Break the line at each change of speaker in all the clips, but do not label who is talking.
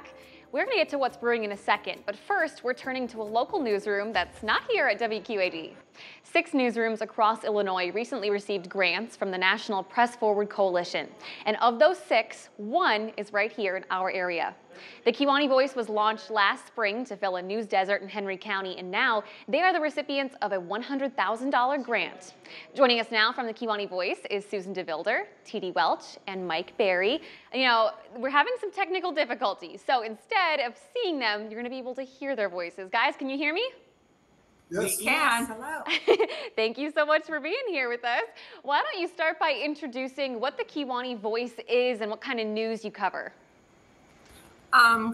back. We're going to get to what's brewing in a second, but first we're turning to a local newsroom that's not here at WQAD. 6 newsrooms across Illinois recently received grants from the National Press Forward Coalition, and of those 6, 1 is right here in our area. The Kewanee Voice was launched last spring to fill a news desert in Henry County, and now they are the recipients of a $100,000 grant. Joining us now from the Kewanee Voice is Susan DeVilder, TD Welch, and Mike Berry. You know, we're having some technical difficulties, so instead of seeing them, you're going to be able to hear their voices. Guys, can you hear me?
Yes.
We can.
Yes, hello.
Thank you so much for being here with us. Why don't you start by introducing what the Kewanee Voice is and what kind of news you cover?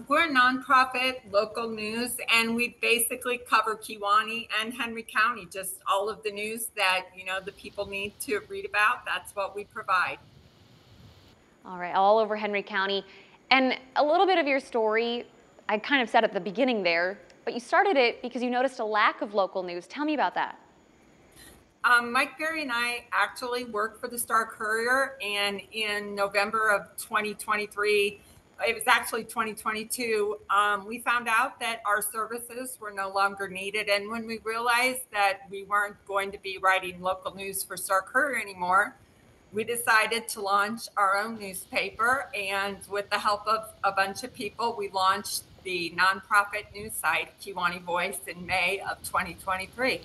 We're a nonprofit local news, and we basically cover Kewanee and Henry County, just all of the news that, the people need to read about. That's what we provide.
All right, all over Henry County. And a little bit of your story, I kind of said at the beginning there, but you started it because you noticed a lack of local news. Tell me about that.
Mike Berry and I actually work for the Star Courier, and in November of 2023, it was actually 2022, we found out that our services were no longer needed. And when we realized that we weren't going to be writing local news for Star Courier anymore, we decided to launch our own newspaper. And with the help of a bunch of people, we launched the nonprofit news site, Kewanee Voice, in May of 2023.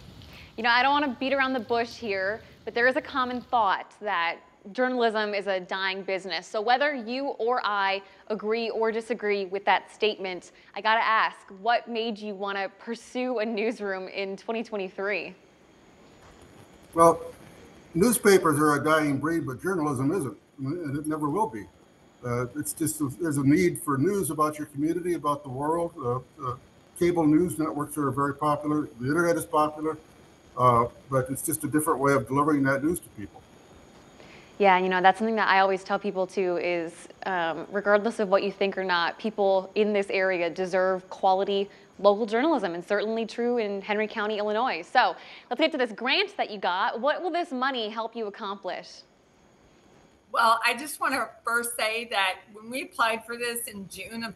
You know, I don't want to beat around the bush here, but there is a common thought that journalism is a dying business. So whether you or I agree or disagree with that statement, I gotta ask, what made you want to pursue a newsroom in 2023?
Well, newspapers are a dying breed, but journalism isn't, and it never will be. It's just there's a need for news about your community, about the world. Cable news networks are very popular. The internet is popular, but it's just a different way of delivering that news to people.
Yeah, you know, that's something that I always tell people too is regardless of what you think or not, people in this area deserve quality local journalism, and certainly true in Henry County, Illinois. So let's get to this grant that you got. What will this money help you accomplish?
Well, I just want to first say that when we applied for this in June of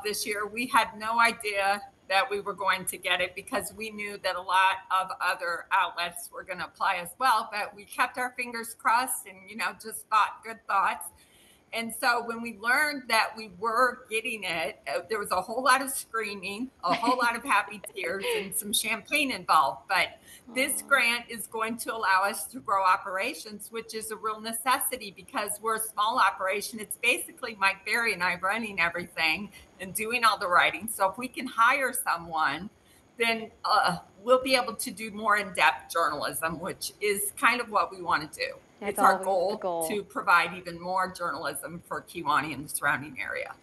this year, we had no idea that we were going to get it because we knew that a lot of other outlets were going to apply as well. But we kept our fingers crossed and, just thought good thoughts. And so when we learned that we were getting it, there was a whole lot of screaming, a whole lot of happy tears, and some champagne involved. But this grant is going to allow us to grow operations, which is a real necessity because we're a small operation. It's basically Mike Berry and I running everything and doing all the writing. So if we can hire someone, then we'll be able to do more in-depth journalism, which is kind of what we want to do. It's our goal to provide even more journalism for Kewanee and the surrounding area.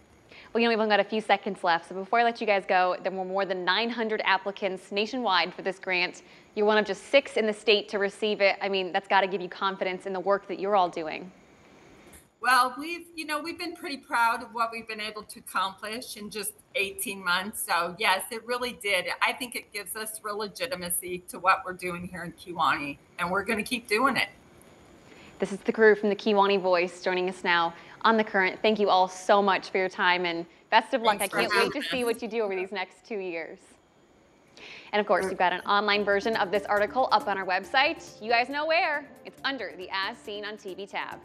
Well, we've only got a few seconds left, so before I let you guys go, there were more than 900 applicants nationwide for this grant. You're one of just 6 in the state to receive it. I mean, that's got to give you confidence in the work that you're all doing.
Well, we've been pretty proud of what we've been able to accomplish in just 18 months. So yes, it really did. I think it gives us real legitimacy to what we're doing here in Kewanee, and we're going to keep doing it.
This is the crew from the Kewanee Voice joining us now on The Current. Thank you all so much for your time and best of luck. I can't wait to see what you do over these next 2 years. And of course, we've got an online version of this article up on our website. You guys know where. It's under the As Seen on TV tab.